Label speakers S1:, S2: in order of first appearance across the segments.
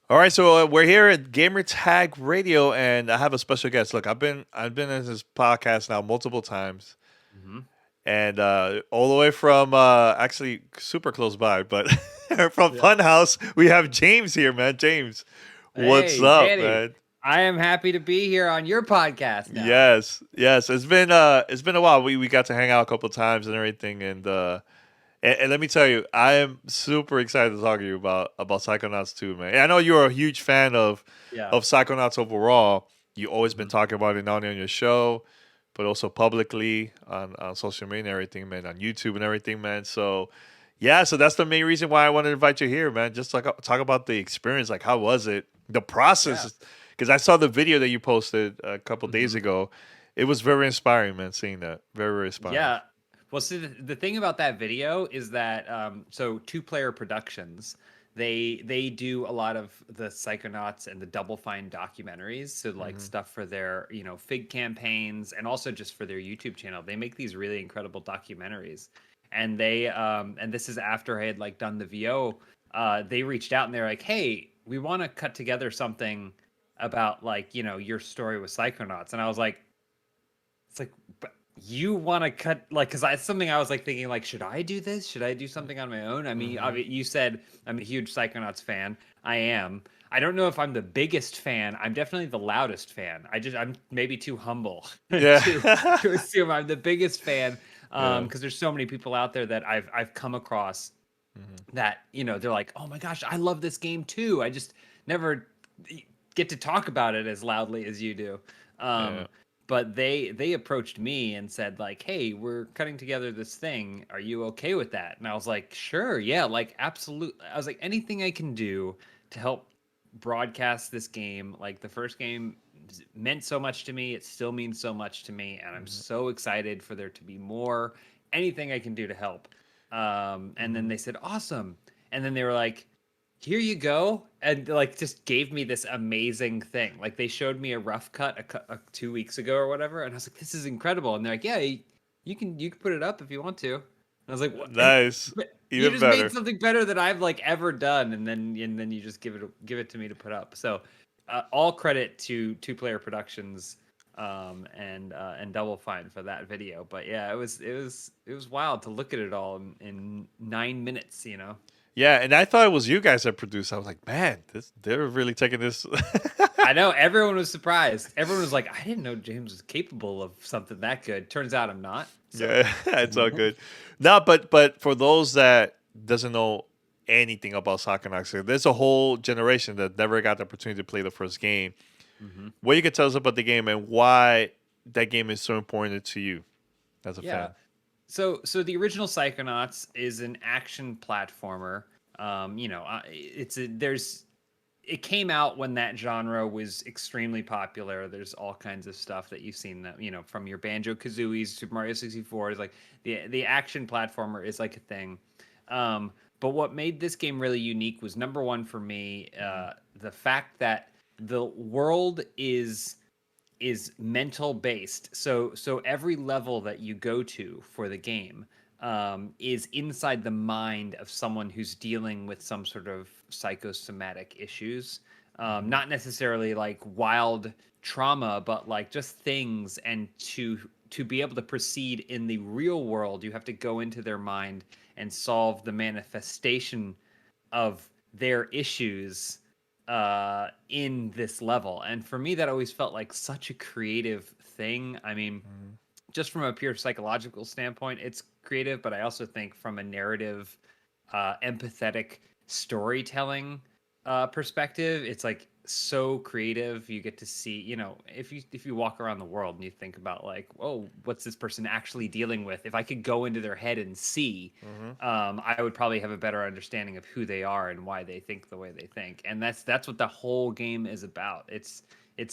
S1: All right, so we're here at Gamer Tag Radio, and I have a special guest. Look, I've been in this podcast now multiple times,
S2: Hmm.
S1: and all the way from actually super close by, but from
S2: Yeah.
S1: Funhouse, we have James here, man. James, what's
S2: Hey,
S1: up,
S2: Danny.
S1: man?
S2: I am happy to be here on your podcast now.
S1: Yes, yes. It's been a while. We got to hang out a couple times and everything, and let me tell you, I am super excited to talk to you about Psychonauts 2, man. And I know you're a huge fan
S2: Yeah.
S1: of Psychonauts overall. You always been
S2: Hmm.
S1: talking about it not only on your show, but also publicly on social media and everything, man, on YouTube and everything, man. So yeah, so that's the main reason why I wanted to invite you here, man. Just like talk about the experience, like how was it, the
S2: Yeah.
S1: process? Because I saw the video that you posted a couple days
S2: Hmm.
S1: ago. It was very inspiring, man. Seeing that, very very inspiring.
S2: Yeah. Well, see, the thing about that video is that so Two Player Productions, they do a lot of the Psychonauts and the Double Fine documentaries, so like
S1: Hmm.
S2: stuff for their Fig campaigns and also just for their YouTube channel. They make these really incredible documentaries, and and this is after I had like done the VO. They reached out and they're like, "Hey, we want to cut together something about like your story with Psychonauts," and I was like. It's like, but you want to cut like because I something I was like thinking like, should I do this? Should I do something on my own? I mean,
S1: Hmm.
S2: you said I'm a huge Psychonauts fan. I am. I don't know if I'm the biggest fan. I'm definitely the loudest fan. I'm maybe too humble
S1: Yeah.
S2: to assume I'm the biggest fan
S1: Yeah.
S2: because there's so many people out there that I've come across
S1: Hmm.
S2: that they're like, oh my gosh, I love this game too. I just never get to talk about it as loudly as you do.
S1: Yeah.
S2: But they approached me and said like, hey, we're cutting together this thing, are you okay with that? And I was like, sure, yeah, like absolutely. I was like, anything I can do to help broadcast this game. Like the first game meant so much to me, it still means so much to me, and I'm
S1: Hmm.
S2: so excited for there to be more. Anything I can do to help. And then
S1: Hmm.
S2: they said, awesome. And then they were like, here you go. And like just gave me this amazing thing. Like they showed me a rough cut 2 weeks ago or whatever. And I was like, this is incredible. And they're like, yeah, you can put it up if you want to. And I was like, what? And
S1: Nice.
S2: but you
S1: Even
S2: just made
S1: better.
S2: something better than I've like ever done. And then you just give it to me to put up. So all credit to Two Player Productions and Double Fine for that video. But yeah, it was wild to look at it all in 9 minutes.
S1: Yeah, and I thought it was you guys that produced. I was like, man, they're really taking this.
S2: I know everyone was surprised. Everyone was like, I didn't know James was capable of something that good. Turns out I'm not. So
S1: Yeah, it's all good. No, but for those that doesn't know anything about Psychonauts, there's a whole generation that never got the opportunity to play the first game.
S2: Mhm.
S1: What you can tell us about the game and why that game is so important to you as a
S2: Yeah.
S1: fan.
S2: So the original Psychonauts is an action platformer. It's a there's it came out when that genre was extremely popular. There's all kinds of stuff that you've seen that from your Banjo Kazooie's, Super Mario 64 is like the action platformer is like a thing. But what made this game really unique was number one for me,
S1: Hmm.
S2: the fact that the world is mental based. So every level that you go to for the game is inside the mind of someone who's dealing with some sort of psychosomatic issues.
S1: Hmm.
S2: Not necessarily like wild trauma, but like just things. And to be able to proceed in the real world, you have to go into their mind and solve the manifestation of their issues in this level. And for me, that always felt like such a creative thing. I mean,
S1: Hmm.
S2: just from a pure psychological standpoint, it's creative, but I also think from a narrative, empathetic storytelling perspective, it's like so creative. You get to see, if you walk around the world and you think about like, oh, what's this person actually dealing with? If I could go into their head and see,
S1: Hmm.
S2: I would probably have a better understanding of who they are and why they think the way they think. And that's what the whole game is about. It's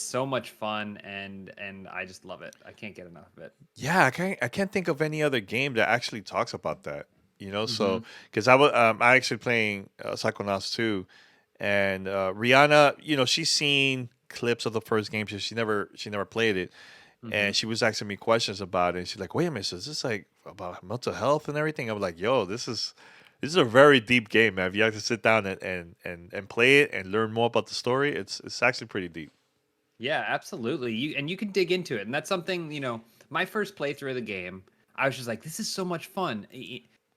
S2: so much fun and I just love it. I can't get enough of it.
S1: Yeah, I can't think of any other game that actually talks about that. So
S2: Hmm.
S1: because I actually playing Psychonauts 2, and Rihanna, she's seen clips of the first game, so she never played it,
S2: Hmm.
S1: and she was asking me questions about it. And she's like, "Wait a minute, so is this like about mental health and everything?" I'm like, "Yo, this is This is a very deep game, man. If you have to sit down and play it and learn more about the story, it's actually pretty deep.
S2: Yeah, absolutely. You can dig into it, and that's something My first playthrough of the game, I was just like, "This is so much fun."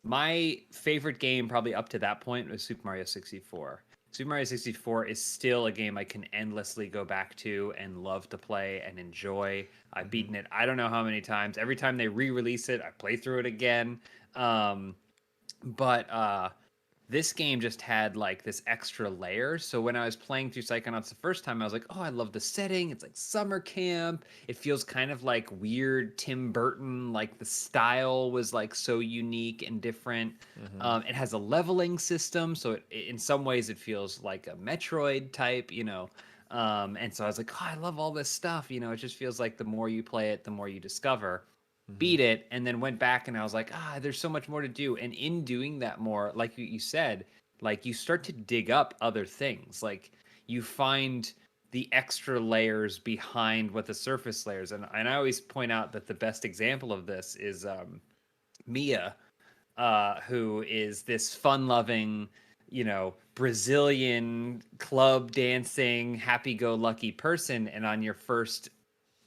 S2: My favorite game, probably up to that point, was Super Mario 64. Super Mario 64 is still a game I can endlessly go back to and love to play and enjoy. I've
S1: Hmm.
S2: beaten it I don't know how many times. Every time they re-release it, I play through it again. Um, but this game just had like this extra layer. So when I was playing through Psychonauts the first time, I was like, oh, I love the setting. It's like summer camp. It feels kind of like weird Tim Burton. Like the style was like so unique and different.
S1: Hmm.
S2: It has a leveling system. So in some ways, it feels like a Metroid type. And so I was like, oh, I love all this stuff. It just feels like the more you play it, the more you discover.
S1: Hmm.
S2: Beat it, and then went back and I was like, there's so much more to do. And in doing that more, like you said, like you start to dig up other things. Like you find the extra layers behind what the surface layers. And I always point out that the best example of this is Mia, who is this fun-loving, Brazilian club dancing, happy-go-lucky person. And on your first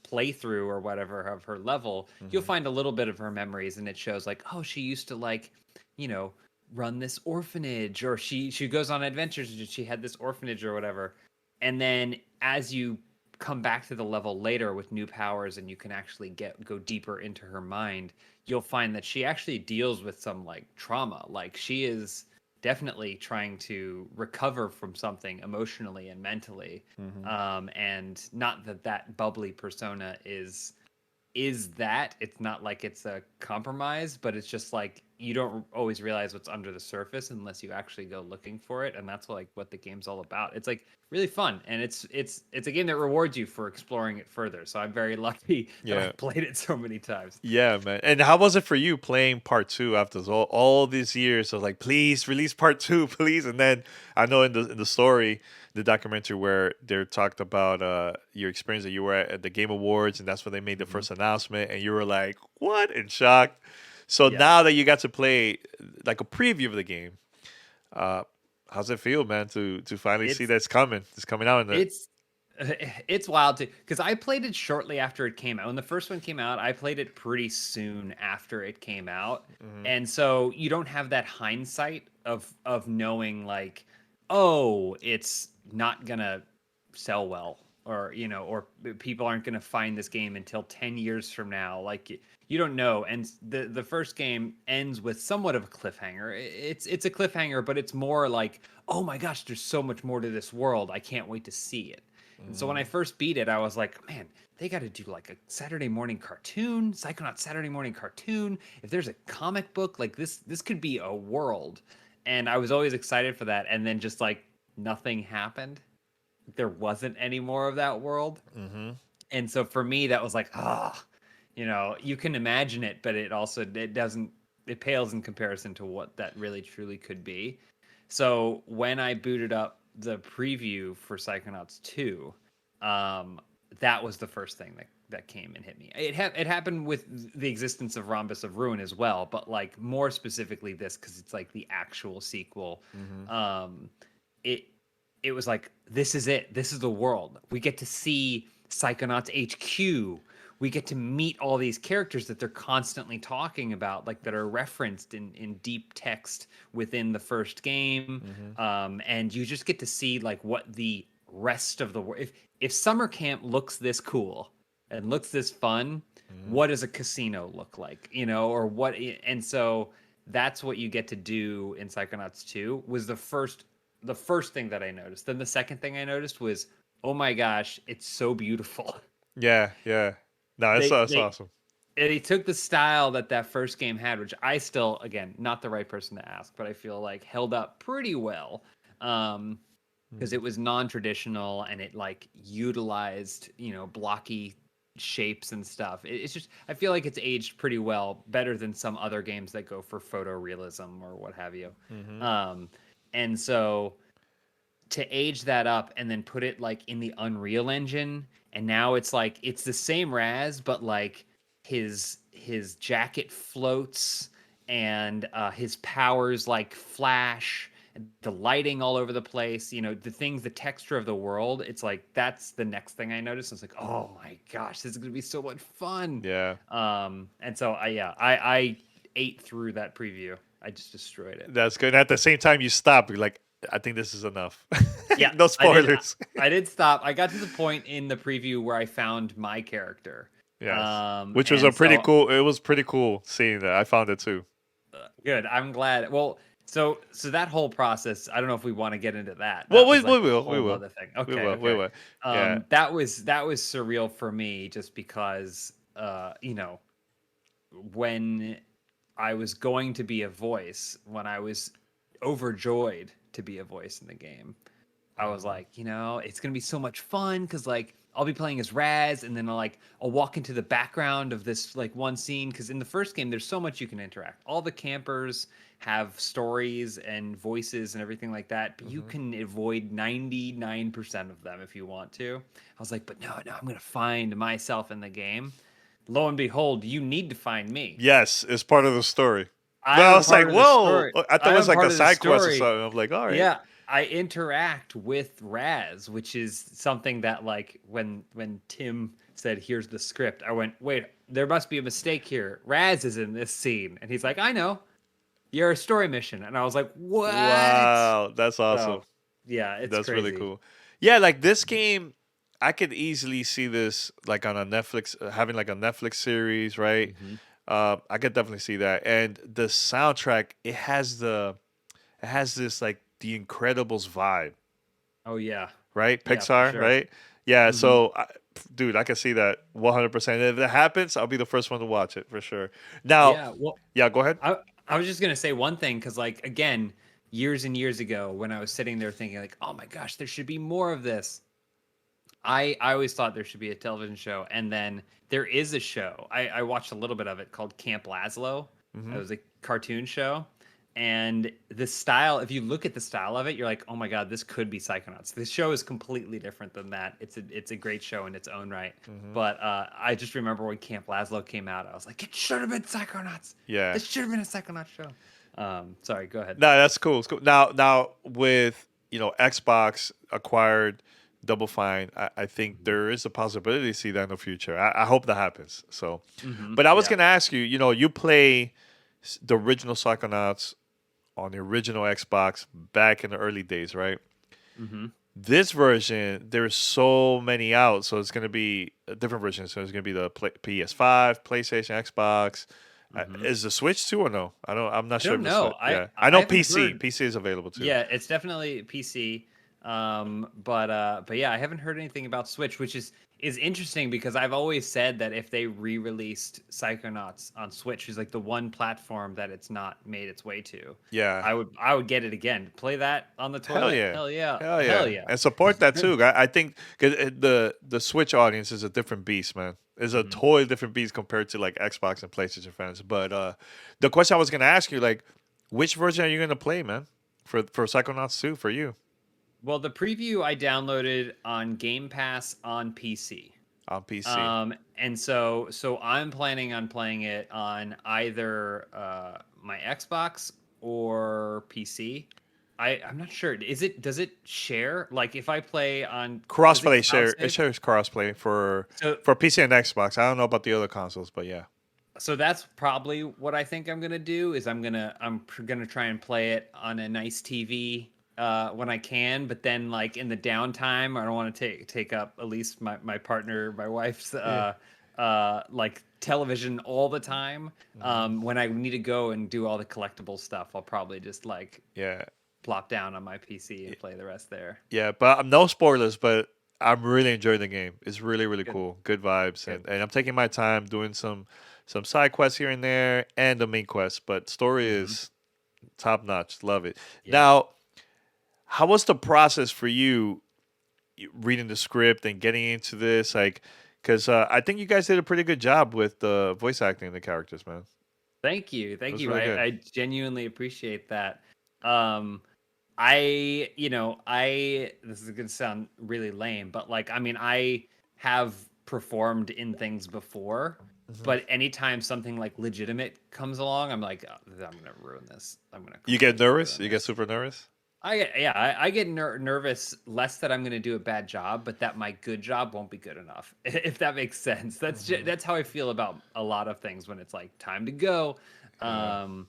S2: playthrough or whatever of her level, you'll
S1: Hmm.
S2: find a little bit of her memories, and it shows like, oh, she used to like, you know, run this orphanage, or she goes on adventures and she had this orphanage or whatever. And then as you come back to the level later with new powers and you can actually go deeper into her mind, you'll find that she actually deals with some like trauma. Like she is definitely trying to recover from something emotionally and mentally.
S1: Hmm.
S2: And not that that bubbly persona is that. It's not like it's a compromise, but it's just like you don't always realize what's under the surface unless you actually go looking for it. And that's like what the game's all about. It's like really fun, and it's a game that rewards you for exploring it further. So I'm very lucky that
S1: Yeah.
S2: I've played it so many times.
S1: Yeah, man. And how was it for you playing part two after all these years? I was like, please release part two, please. And then I know in the story, the documentary where they talked about your experience that you were at the Game Awards, and that's when they made the
S2: Mhm.
S1: first announcement, and you were like, what? In shock. So
S2: Yeah,
S1: now that you got to play like a preview of the game, uh, how's it feel, man, to finally see
S2: it's
S1: that it's coming out in the.
S2: It's it's wild too because I played it shortly after it came out. When the first one came out, I played it pretty soon after it came out,
S1: Mhm.
S2: and so you don't have that hindsight of knowing like, oh, it's not gonna sell well, or people aren't gonna find this game until 10 years from now. Like you don't know, and the first game ends with somewhat of a cliffhanger. It's a cliffhanger, but it's more like, oh my gosh, there's so much more to this world. I can't wait to see it. And so when I
S1: Mhm.
S2: first beat it, I was like, man, they got to do like a Saturday morning cartoon, Psychonauts Saturday morning cartoon. If there's a comic book, like this could be a world. And I was always excited for that. And then just like nothing happened. There wasn't any more of that world.
S1: Mhm.
S2: And so for me, that was like, you can imagine it, but it doesn't, it pales in comparison to what that really truly could be. So when I booted up the preview for Psychonauts 2, um, that was the first thing that came and hit me. It happened with the existence of Rhombus of Ruin as well, but like more specifically this because it's like the actual sequel.
S1: Mhm.
S2: Um, it it was like, this is it. This is the world. We get to see Psychonauts HQ. We get to meet all these characters that they're constantly talking about, like that are referenced in deep text within the first game.
S1: Mhm.
S2: And you just get to see like what the rest of the world. If summer camp looks this cool and looks this fun,
S1: Mhm.
S2: what does a casino look like? Or what? And so that's what you get to do in Psychonauts 2 was the first thing that I noticed. Then the second thing I noticed was, oh my gosh, it's so beautiful.
S1: Yeah, yeah. No, it's
S2: They
S1: that's
S2: they
S1: awesome.
S2: they took the style that first game had, which I still, again, not the right person to ask, but I feel like held up pretty well. Because
S1: Mhm.
S2: it was non-traditional and it like utilized, blocky shapes and stuff. It's just, I feel like it's aged pretty well, better than some other games that go for photorealism or what have you.
S1: Mhm.
S2: Um, and so to age that up and then put it like in the Unreal Engine, and now it's like it's the same Raz, but like his jacket floats and his powers like flash, and the lighting all over the place, the things, the texture of the world. It's like that's the next thing I noticed. I was like, oh my gosh, this is gonna be so much fun.
S1: Yeah.
S2: And so I ate through that preview. I just destroyed it.
S1: That's good. At the same time, you stop. You're like, I think this is enough.
S2: Yeah,
S1: No
S2: I did.
S1: spoilers.
S2: I did stop. I got to the point in the preview where I found my character.
S1: Yes. Which was a
S2: And
S1: pretty
S2: so
S1: cool. It was pretty cool seeing that. I found it too.
S2: good. I'm glad. Well, so that whole process, I don't know if we want to get into that.
S1: Well,
S2: That was
S1: we
S2: like a
S1: will. We
S2: whole
S1: will.
S2: other thing.
S1: We
S2: Okay,
S1: will. We
S2: okay.
S1: will. Yeah.
S2: That was surreal for me just because when I was going to be a voice, when I was overjoyed to be a voice in the game, I was
S1: Mhm.
S2: like, it's gonna be so much fun because like I'll be playing as Raz, and then I'll walk into the background of this like one scene because in the first game there's so much you can interact. All the campers have stories and voices and everything like that, but you
S1: Mhm.
S2: can avoid 99% of them if you want to. I was like, but no, I'm gonna find myself in the game. Lo and behold, you need to find me.
S1: Yes, it's part of the story.
S2: I
S1: No, I
S2: am
S1: was like,
S2: part of the
S1: whoa!
S2: story.
S1: I thought it
S2: I
S1: was
S2: am
S1: like a
S2: part of the
S1: side quest or
S2: story.
S1: something. I'm like, all right.
S2: Yeah, I interact with Raz, which is something that like when Tim said, "Here's the script," I went, "Wait, there must be a mistake here. Raz is in this scene," and he's like, "I know, you're a story mission," and I was like, "What?"
S1: Wow, that's awesome.
S2: So, yeah, it's
S1: That's really
S2: crazy.
S1: cool. Yeah, like this game, I could easily see this like on a Netflix, having like a Netflix series, right?
S2: Hmm.
S1: I could definitely see that. And the soundtrack, it has this like the Incredibles vibe,
S2: Oh yeah,
S1: right?
S2: yeah, for
S1: Pixar,
S2: sure.
S1: right? Yeah.
S2: Hmm.
S1: So, dude, I can see that 100%. If that happens, I'll be the first one to watch it for sure. Now,
S2: Yeah, well,
S1: yeah, go ahead.
S2: I I was just gonna say one thing because like again, years and years ago when I was sitting there thinking like, oh my gosh, there should be more of this. I always thought there should be a television show, and then there is a show. I watched a little bit of it called Camp Lazlo. It
S1: Hmm.
S2: was a cartoon show, and the style. If you look at the style of it, you're like, oh my god, this could be Psychonauts. This show is completely different than that. It's a great show in its own right.
S1: Hmm.
S2: But I just remember when Camp Lazlo came out, I was like, it should have been Psychonauts.
S1: Yeah.
S2: This should have been a Psychonauts show. Sorry, go ahead.
S1: No, that's cool. It's cool. Now with Xbox acquired Double Fine, I think there is a possibility to see that in the future. I hope that happens. So,
S2: Hmm.
S1: but I was
S2: Yeah.
S1: gonna ask you, you play the original Psychonauts on the original Xbox back in the early days, right?
S2: Hmm.
S1: This version, there's so many out, so it's gonna be a different version. So it's gonna be the PS5, PlayStation, Xbox.
S2: Hmm.
S1: Is the Switch too or no? I don't. I'm not
S2: I
S1: sure
S2: don't
S1: if it's
S2: know.
S1: Switch.
S2: I
S1: Yeah, I
S2: I
S1: know
S2: haven't
S1: PC.
S2: heard.
S1: PC is available too.
S2: Yeah, it's definitely PC. But yeah, I haven't heard anything about Switch, which is interesting because I've always said that if they re-released Psychonauts on Switch, is like the one platform that it's not made its way to,
S1: Yeah.
S2: I would get it again. Play that on the
S1: Hell
S2: toilet.
S1: yeah.
S2: Hell yeah.
S1: Hell
S2: Hell
S1: yeah.
S2: yeah.
S1: And support that too. I think 'cause the Switch audience is a different beast, man. It's a
S2: Mhm.
S1: totally different beast compared to like Xbox and PlayStation fans. But the question I was gonna ask you, like, which version are you gonna play, man? For Psychonauts 2 for you
S2: Well, the preview I downloaded on Game Pass on PC.
S1: on PC.
S2: And so I'm planning on playing it on either my Xbox or PC. I'm not sure. Does it share? Like if I play on, does it
S1: Crossplay
S2: cloud
S1: share it
S2: save?
S1: shares crossplay
S2: So
S1: for PC and Xbox. I don't know about the other consoles, but yeah.
S2: so that's probably what I think I'm gonna do is I'm gonna try and play it on a nice TV when I can, but then like in the downtime, I don't want to take up at least my partner, my wife's
S1: Yeah.
S2: like television all the time.
S1: Hmm.
S2: When I need to go and do all the collectible stuff, I'll probably just like
S1: Yeah.
S2: plop down on my PC and play the rest there.
S1: Yeah, but no spoilers, but I'm really enjoying the game. It's really, really
S2: Good,
S1: cool. Good vibes,
S2: good.
S1: and I'm taking my time doing some side quests here and there and the main quest. But story
S2: Hmm.
S1: is top notch. Love it.
S2: Yeah.
S1: Now, how was the process for you reading the script and getting into this? Like, because I think you guys did a pretty good job with the voice acting of the characters, man.
S2: Thank you.
S1: It
S2: Thank
S1: was
S2: you.
S1: really good.
S2: I genuinely appreciate that. Um, I this is gonna sound really lame, but like, I mean, I have performed in things before. But anytime something like legitimate comes along, I'm like, oh, I'm gonna ruin this. I'm gonna
S1: You get
S2: completely
S1: nervous?
S2: ruin
S1: You get
S2: this.
S1: super nervous?
S2: I get nervous less that I'm going to do a bad job, but that my good job won't be good enough. If that makes sense. That's how I feel about a lot of things when it's like time to go.
S1: Yeah.
S2: Um,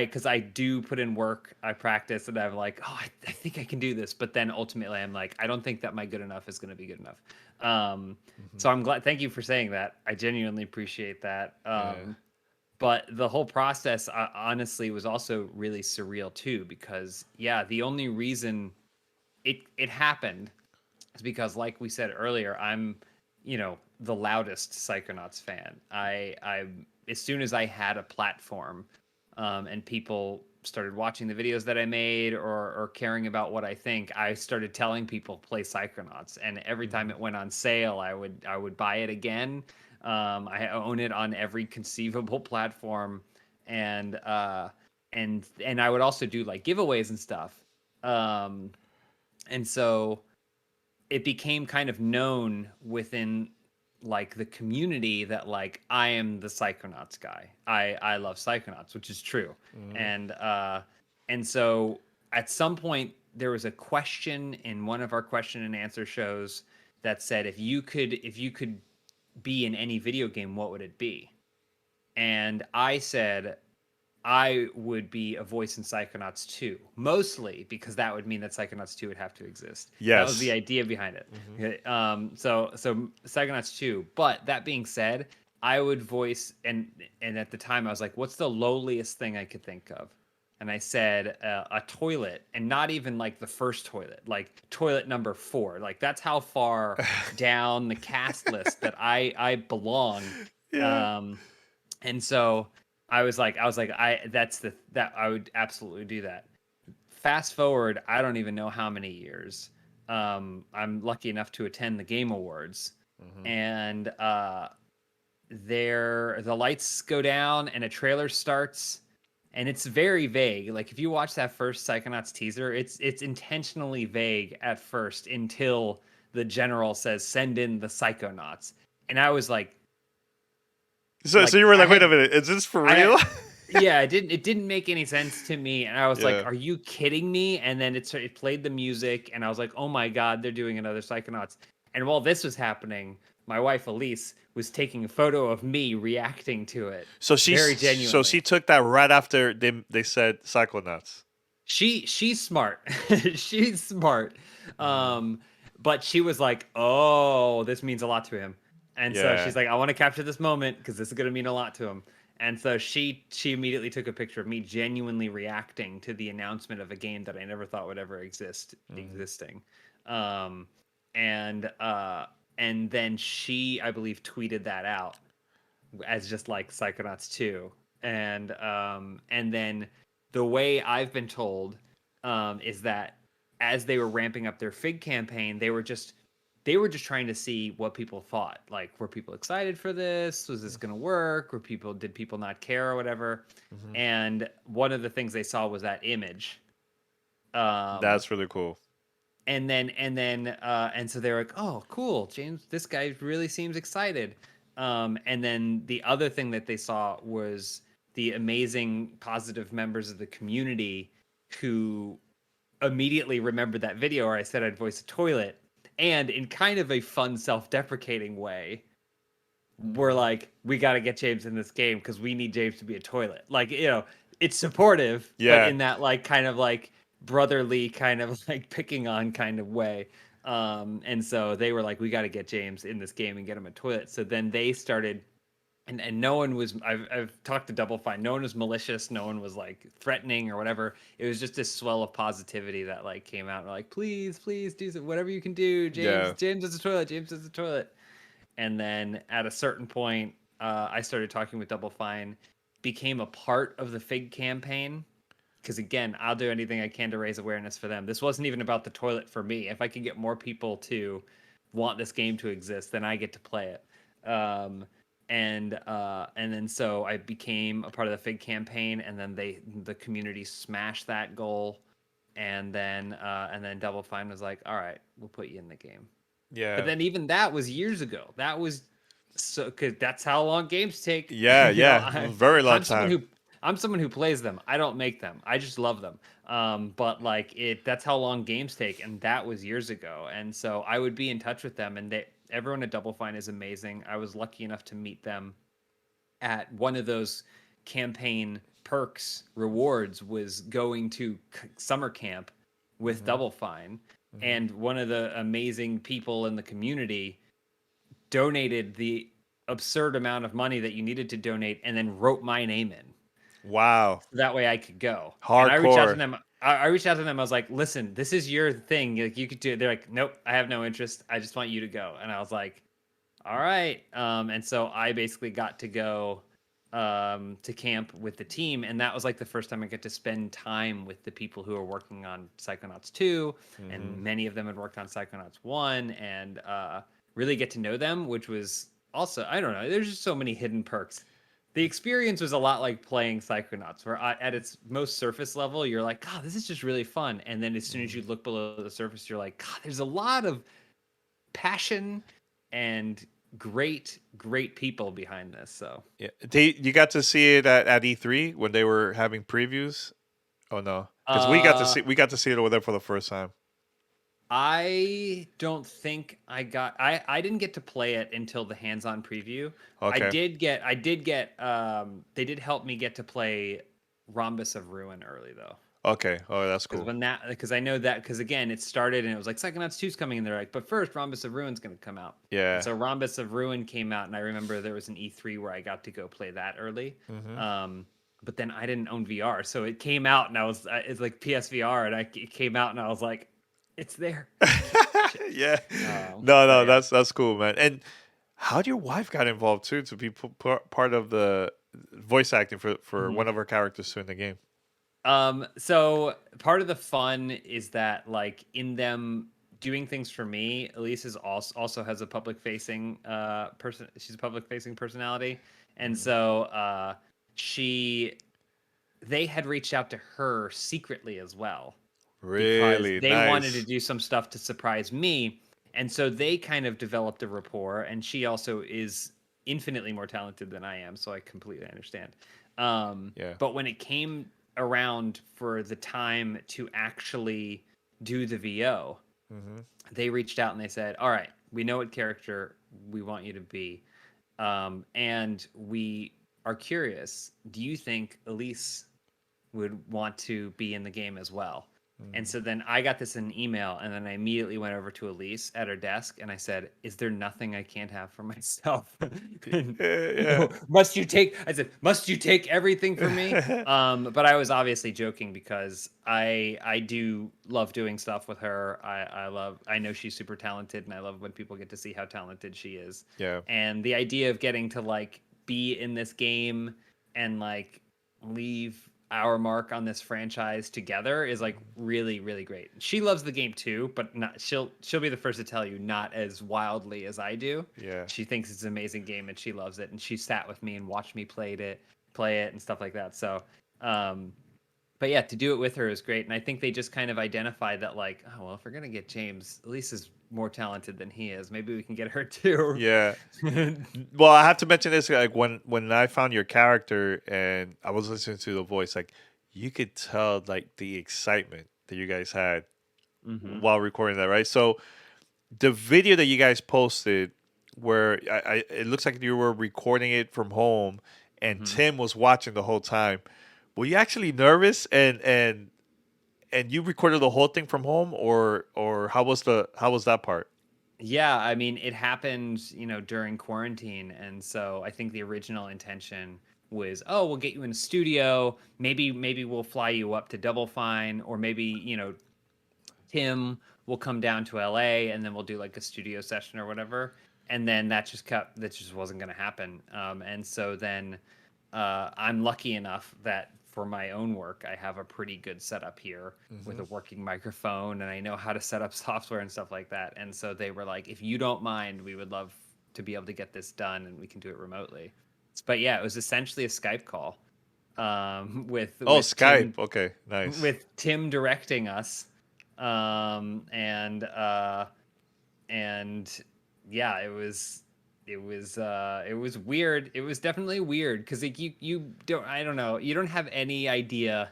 S2: because I do put in work, I practice, and I'm like, oh, I think I can do this. But then ultimately, I'm like, I don't think that my good enough is going to be good enough. Um,
S1: Hmm.
S2: so I'm glad. Thank you for saying that. I genuinely appreciate that.
S1: Yeah.
S2: But the whole process honestly was also really surreal too, because yeah, the only reason it happened is because, like we said earlier, I'm, the loudest Psychonauts fan. I as soon as I had a platform, and people started watching the videos that I made, or caring about what I think, I started telling people play Psychonauts, and every time
S1: Hmm.
S2: it went on sale, I would buy it again. I own it on every conceivable platform, and and I would also do like giveaways and stuff. Um, and so it became kind of known within like the community that like I am the Psychonauts guy. I love Psychonauts, which is true.
S1: Hmm.
S2: And so at some point there was a question in one of our question and answer shows that said, if you could be in any video game, what would it be? And I said I would be a voice in Psychonauts 2, mostly because that would mean that Psychonauts 2 would have to exist. That was the
S1: Yes.
S2: idea behind it.
S1: Hmm.
S2: Okay, so Psychonauts 2. But that being said, I would voice, and at the time I was like, what's the lowliest thing I could think of? And I said a toilet, and not even like the first toilet, like toilet number 4. Like that's how far down the cast list that I belong.
S1: Yeah.
S2: Um, and so I was like, that I would absolutely do that. Fast forward, I don't even know how many years. I'm lucky enough to attend the Game Awards,
S1: Hmm.
S2: and the lights go down and a trailer starts, and it's very vague. Like if you watch that first Psychonauts teaser, it's intentionally vague at first until the general says, "Send in the Psychonauts," and I was
S1: So
S2: like
S1: you were
S2: I
S1: like, wait a
S2: had
S1: minute, is this for
S2: I
S1: real?
S2: had yeah, it didn't make any sense to me, and I was like,
S1: Yeah.
S2: "Are you kidding me?" And then it played the music, and I was like, "Oh my god, they're doing another Psychonauts." And while this was happening, my wife Elise was taking a photo of me reacting to it, very
S1: So
S2: genuinely.
S1: she took that right after they said Psychonauts.
S2: She's smart. She's smart.
S1: Hmm.
S2: Um, but she was like, "Oh, this means a lot to him." And so
S1: Yeah.
S2: she's like, "I want to capture this moment because this is going to mean a lot to him." And so she immediately took a picture of me genuinely reacting to the announcement of a game that I never thought would ever
S1: Hmm.
S2: existing. Um, and uh and then she, I believe, tweeted that out as just like Psychonauts 2. And then the way I've been told is that as they were ramping up their Fig campaign, they were just trying to see what people thought. Like, were people excited for this? Was this going to work? Did people not care or whatever?
S1: Hmm.
S2: And one of the things they saw was that image. Um,
S1: That's really cool.
S2: and so they're like, oh cool, James, this guy really seems excited. And then the other thing that they saw was the amazing positive members of the community who immediately remembered that video where I said I'd voice a toilet, and in kind of a fun self-deprecating way we're
S1: Hmm.
S2: like, we got to get James in this game because we need James to be a toilet. Like, it's supportive, but
S1: Yeah.
S2: in that like kind of like brotherly kind of like picking on kind of way. And so they were like, we got to get James in this game and get him a toilet. So then they started, and no one was. I've talked to Double Fine. No one was malicious. No one was like threatening or whatever. It was just this swell of positivity that like came out and like, please do whatever you can do.
S1: Yeah.
S2: James is a toilet. James is a toilet. And then at a certain point, I started talking with Double Fine, became a part of the Fig campaign. Because again, I'll do anything I can to raise awareness for them. This wasn't even about the toilet for me. If I can get more people to want this game to exist, then I get to play it. And then so I became a part of the Fig campaign, and then the community smashed that goal, and then Double Fine was like, "All right, we'll put you in the game." But
S1: Yeah.
S2: then even that was years ago. That was So, because that's how long games take.
S1: Yeah,
S2: You know,
S1: yeah, very long
S2: I'm someone
S1: time.
S2: who I'm someone who plays them. I don't make them. I just love them. But like that's how long games take, and that was years ago. And so I would be in touch with them, and everyone at Double Fine is amazing. I was lucky enough to meet them at one of those campaign perks rewards was going to summer camp with
S1: Hmm.
S2: Double Fine,
S1: Hmm.
S2: and one of the amazing people in the community donated the absurd amount of money that you needed to donate and then wrote my name in.
S1: Wow,
S2: That way I could go. And I reached out to
S1: hardcore.
S2: them. I reached out to them. I was like, listen, this is your thing. Like, you could do it. They're like, nope, I have no interest. I just want you to go. And I was like, all right. And so I basically got to go to camp with the team. And that was like the first time I get to spend time with the people who are working on Psychonauts 2. And
S1: Hmm.
S2: many of them had worked on Psychonauts 1 and really get to know them, which was also, I don't know, there's just so many hidden perks. The experience was a lot like playing Psychonauts, where at its most surface level, you're like, God, this is just really fun. And then as soon as
S1: Hmm.
S2: you look below the surface, you're like, God, there's a lot of passion and great people behind this. So
S1: Yeah, you got to see it at E3 when they were having previews. Oh no, because
S2: uh
S1: we got to see it over there for the first time.
S2: I don't think I didn't get to play it until the hands-on preview.
S1: Okay,
S2: I did get they did help me get to play Rhombus of Ruin early though.
S1: okay. Oh, that's
S2: Because
S1: cool.
S2: because I know that, because again, it started and it was like Psychonauts 2's coming, and they're like, but first Rhombus of Ruin's going to come out. And
S1: Yeah.
S2: so Rhombus of Ruin came out, and I remember there was an E3 where I got to go play that early.
S1: Hmm.
S2: Um, but then I didn't own VR, so it came out, and it's like PSVR, and it came out, and I was like, it's there. I can't watch it.
S1: Yeah.
S2: But
S1: No,
S2: yeah.
S1: that's cool, man. And how'd your wife got involved too to be part of the voice acting for
S2: Mhm.
S1: one of her characters too in the game?
S2: So part of the fun is that like in them doing things for me, Elise is also has a public facing person. She's a public facing personality, and
S1: Mhm.
S2: so she they had reached out to her secretly as well because
S1: Really
S2: they wanted to
S1: nice.
S2: do some stuff to surprise me, and so they kind of developed a rapport. And she also is infinitely more talented than I am, so I completely understand.
S1: Yeah.
S2: But when it came around for the time to actually do the VO,
S1: Hmm.
S2: they reached out and they said, "All right, we know what character we want you to be, and we are curious. Do you think Elise would want to be in the game as well?" And
S1: Hmm.
S2: so then I got this in an email, and then I immediately went over to Elise at her desk, and I said, "Is there nothing I can't have for myself?" And,
S1: Yeah.
S2: must you take? I said, "Must you take everything from me?"
S1: Yeah.
S2: But I was obviously joking because I do love doing stuff with her. I know she's super talented, and I love when people get to see how talented she is.
S1: Yeah.
S2: And the idea of getting to like be in this game and like leave our mark on this franchise together is like really great. She loves the game too, but not she'll be the first to tell you not as wildly as I do.
S1: Yeah.
S2: She thinks it's an amazing game and she loves it, and she sat with me and watched me play it and stuff like that. So um but yeah, to do it with her is great. And I think they just kind of identified that, like, oh well, if we're gonna get James, Lisa's more talented than he is. Maybe we can get her too.
S1: Yeah. Well, I have to mention this. Like when I found your character and I was listening to the voice, like you could tell like the excitement that you guys had
S2: Hmm.
S1: while recording that, right? So the video that you guys posted, where it looks like you were recording it from home, and
S2: Hmm.
S1: Tim was watching the whole time. Were you actually nervous and you recorded the whole thing from home, or how was that part?
S2: Yeah, I mean, it happened, during quarantine, and so I think the original intention was, oh, we'll get you in a studio. Maybe we'll fly you up to Double Fine, or maybe Tim will come down to LA, and then we'll do like a studio session or whatever. And then that just wasn't going to happen. And so then I'm lucky enough that for my own work, I have a pretty good setup here with
S1: Hmm.
S2: a working microphone, and I know how to set up software and stuff like that. And so they were like, if you don't mind, we would love to be able to get this done, and we can do it remotely. But yeah, it was essentially a Skype call with
S1: Oh, Skype. Okay, nice.
S2: Directing us, um, and uh, and yeah, it was weird. It was definitely weird because like, you don't, I don't know, you don't have any idea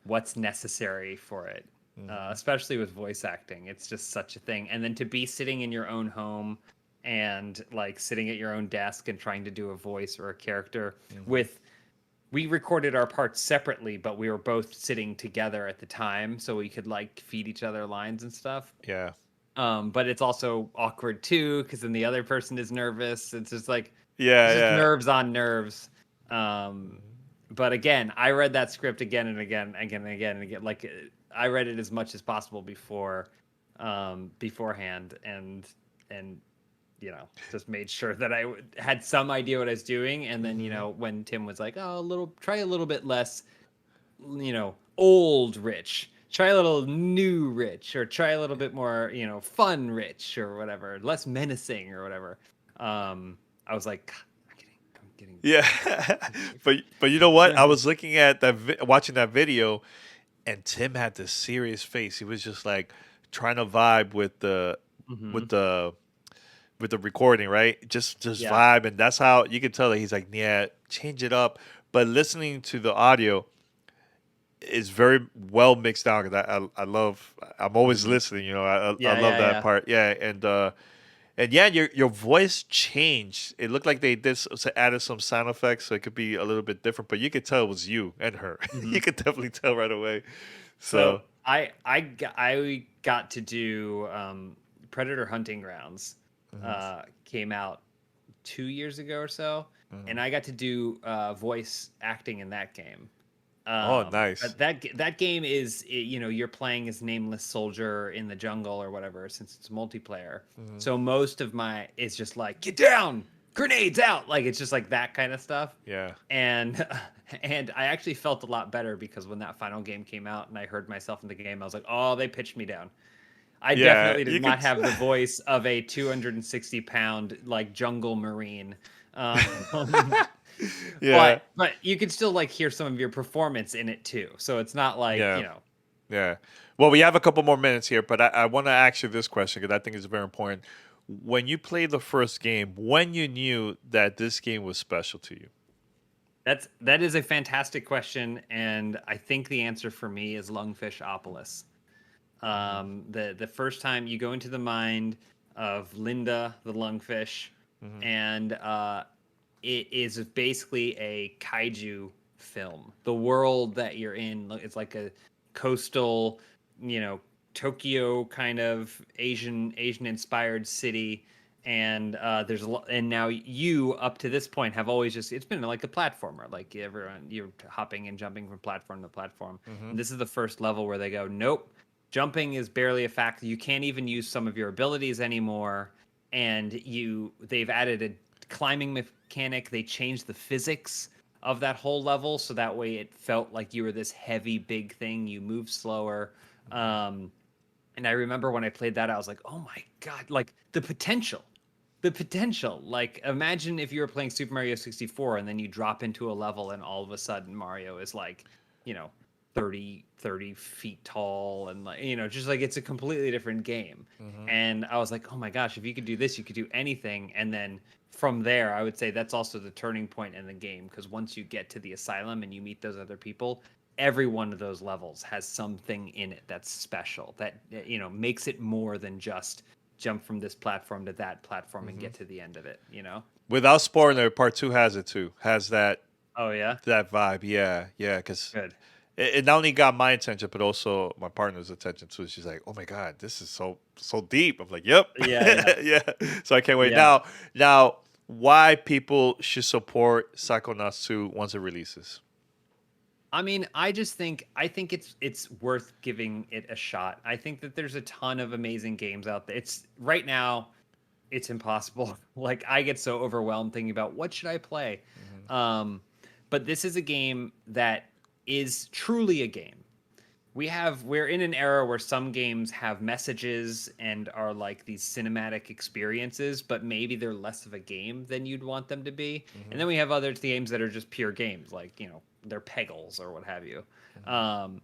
S2: what's necessary for it,
S1: Hmm.
S2: especially with voice acting. It's just such a thing. And then to be sitting in your own home and like sitting at your own desk and trying to do a voice or a character
S1: Hmm.
S2: with, we recorded our parts separately, but we were both sitting together at the time, so we could like feed each other lines and stuff.
S1: Yeah.
S2: But it's also awkward too because then the other person is nervous. It's just like
S1: Yeah.
S2: it's just
S1: Yeah.
S2: nerves on nerves. Um,
S1: Mhm.
S2: but again, I read that script again and again, again and again and again. Like I read it as much as possible beforehand, and just made sure that I had some idea what I was doing. And then
S1: Mhm.
S2: when Tim was like, "Oh, try a little bit less, old rich." Try a little new rich, or try a little bit more, fun rich, or whatever, less menacing, or whatever. I was like, "God, I'm getting
S1: Yeah. But you know what? I was looking at watching that video, and Tim had this serious face. He was just like trying to vibe
S2: hmm
S1: with the with the recording, right? Just
S2: Yeah.
S1: vibe, and that's how you can tell that he's like, yeah, change it up. But listening to the audio is very well mixed down because I love. I'm always
S2: hmm
S1: listening. I
S2: Yeah,
S1: love
S2: yeah,
S1: that
S2: yeah.
S1: part. Yeah, and yeah, your voice changed. It looked like they added some sound effects, so it could be a little bit different. But you could tell it was you and her.
S2: hmm
S1: You could definitely tell right away.
S2: So
S1: So.
S2: I got to do Predator Hunting Grounds.
S1: Mhm.
S2: Came out 2 years ago or so, and
S1: Mhm.
S2: I got to do voice acting in that game.
S1: Oh, nice.
S2: But that game is, you're playing as nameless soldier in the jungle or whatever, since it's multiplayer.
S1: Mhm.
S2: So most of my is just like get down, grenades out, like it's just like that kind of stuff.
S1: Yeah.
S2: And and I actually felt a lot better because when that final game came out and I heard myself in the game, I was like, oh, they pitched me down. I
S1: Yeah,
S2: definitely did
S1: you
S2: not
S1: could.
S2: have the voice of a 260-pound like jungle marine. Um,
S1: Yeah.
S2: but you could still like hear some of your performance in it too. So it's not like,
S1: Yeah. Yeah. Well, we have a couple more minutes here, but I want to ask you this question because I think it's very important. When you played the first game, when you knew that this game was special to you?
S2: that is a fantastic question, and I think the answer for me is Lungfishopolis.
S1: Hmm.
S2: The first time you go into the mind of Linda the lungfish,
S1: Hmm.
S2: and it is basically a kaiju film. The world that you're in, it's like a coastal, you know, Tokyo kind of Asian inspired city. And there's a lot, and now you up to this point have always just, it's been like a platformer, like everyone, you're hopping and jumping from platform to platform.
S1: Hmm.
S2: And this is the first level where they go, nope, jumping is barely a factor. You can't even use some of your abilities anymore. And they've added a climbing mechanic. They changed the physics of that whole level so that way it felt like you were this heavy big thing. You move slower. Um, and I remember when I played that, I was like, oh my god, like the potential. Like imagine if you were playing Super Mario 64 and then you drop into a level and all of a sudden Mario is like, you know, 30 feet tall, and like, just like it's a completely different game.
S1: Hmm.
S2: And I was like, oh my gosh, if you could do this, you could do anything. And then from there, I would say that's also the turning point in the game, because once you get to the asylum and you meet those other people, every one of those levels has something in it that's special, that makes it more than just jump from this platform to that platform and
S1: Hmm.
S2: get to the end of it.
S1: Without
S2: So,
S1: spoiling it, part two has it too. Has
S2: oh yeah,
S1: that vibe. Yeah, yeah. Because
S2: good.
S1: it not only got my attention, but also my partner's attention too. She's like, "Oh my god, this is so deep." I'm like, "Yep,
S2: Yeah, yeah,
S1: yeah." So I can't wait.
S2: yeah.
S1: Now, why people should support Psychonauts 2 once it releases?
S2: I mean, I think it's worth giving it a shot. I think that there's a ton of amazing games out there. It's right now it's impossible. Like I get so overwhelmed thinking about what should I play.
S1: Hmm.
S2: Um but this is a game that is truly a game. We're in an era where some games have messages and are like these cinematic experiences, but maybe they're less of a game than you'd want them to be. And
S1: Hmm.
S2: then we have other games that are just pure games, like they're Peggles or what have you.
S1: Hmm.
S2: um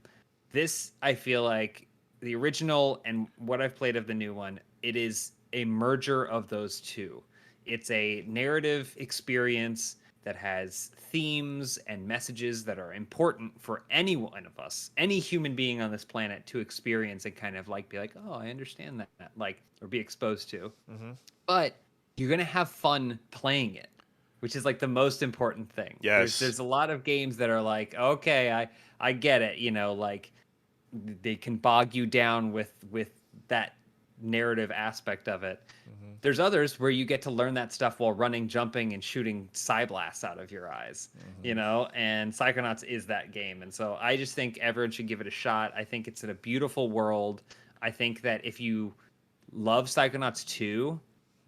S2: this, I feel like, the original and what I've played of the new one, it is a merger of those two. It's a narrative experience that has themes and messages that are important for any one of us, any human being on this planet to experience and kind of like be like, oh, I understand that, like, or be exposed to.
S1: Hmm.
S2: But you're gonna have fun playing it, which is like the most important thing.
S1: Yes.
S2: There's a lot of games that are like, okay, I get it, you know, like they can bog you down with that narrative aspect of it.
S1: Hmm.
S2: There's others where you get to learn that stuff while running, jumping, and shooting psi blasts out of your eyes, you
S1: Hmm.
S2: know. And Psychonauts is that game, and so I just think everyone should give it a shot. I think it's in a beautiful world. I think that if you love Psychonauts 2,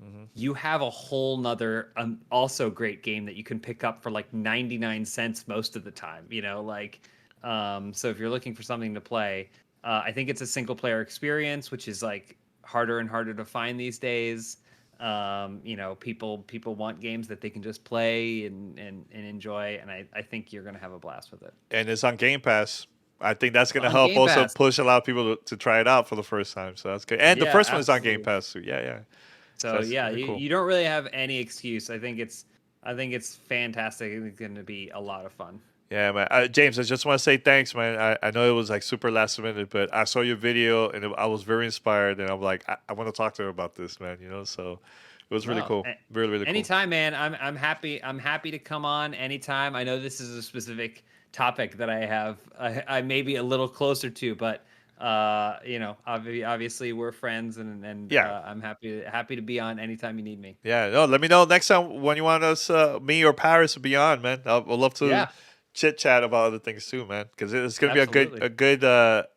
S1: Hmm.
S2: you have a whole nother also great game that you can pick up for like 99 cents most of the time, you know, like so if you're looking for something to play, I think it's a single player experience, which is like harder and harder to find these days. You know, people want games that they can just play and enjoy, and I think you're gonna have a blast with it.
S1: And it's on Game Pass. I think that's
S2: It's
S1: gonna
S2: on
S1: help
S2: Game
S1: also
S2: Pass.
S1: push a lot of people to try it out for the first time. So that's good. And the
S2: Yeah,
S1: first one is on Game
S2: absolutely.
S1: Pass too. Yeah, yeah. So
S2: So
S1: that's
S2: yeah,
S1: really
S2: you,
S1: cool.
S2: you don't really have any excuse. I think it's fantastic. It's going to be a lot of fun.
S1: Yeah, man. James, I just want to say thanks, man. I know it was like super last minute, but I saw your video and I was very inspired, and I'm like, I want to talk to her about this, man. You know, so it was really
S2: No,
S1: cool. Really, really cool.
S2: anytime, man. I'm happy. I'm happy to come on anytime. I know this is a specific topic that I may be a little closer to, but you know, obviously we're friends, and
S1: Yeah,
S2: I'm happy to be on anytime you need me.
S1: yeah. No, let me know next time when you want us, me or Paris to be on, man. I'll love to
S2: Yeah,
S1: chit chat about other things too, man. Because it's gonna be
S2: absolutely,
S1: a good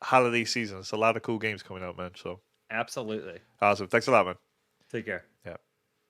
S1: holiday season. It's a lot of cool games coming out, man. So
S2: absolutely.
S1: awesome. Thanks a lot, man.
S2: Take care.
S1: Yeah.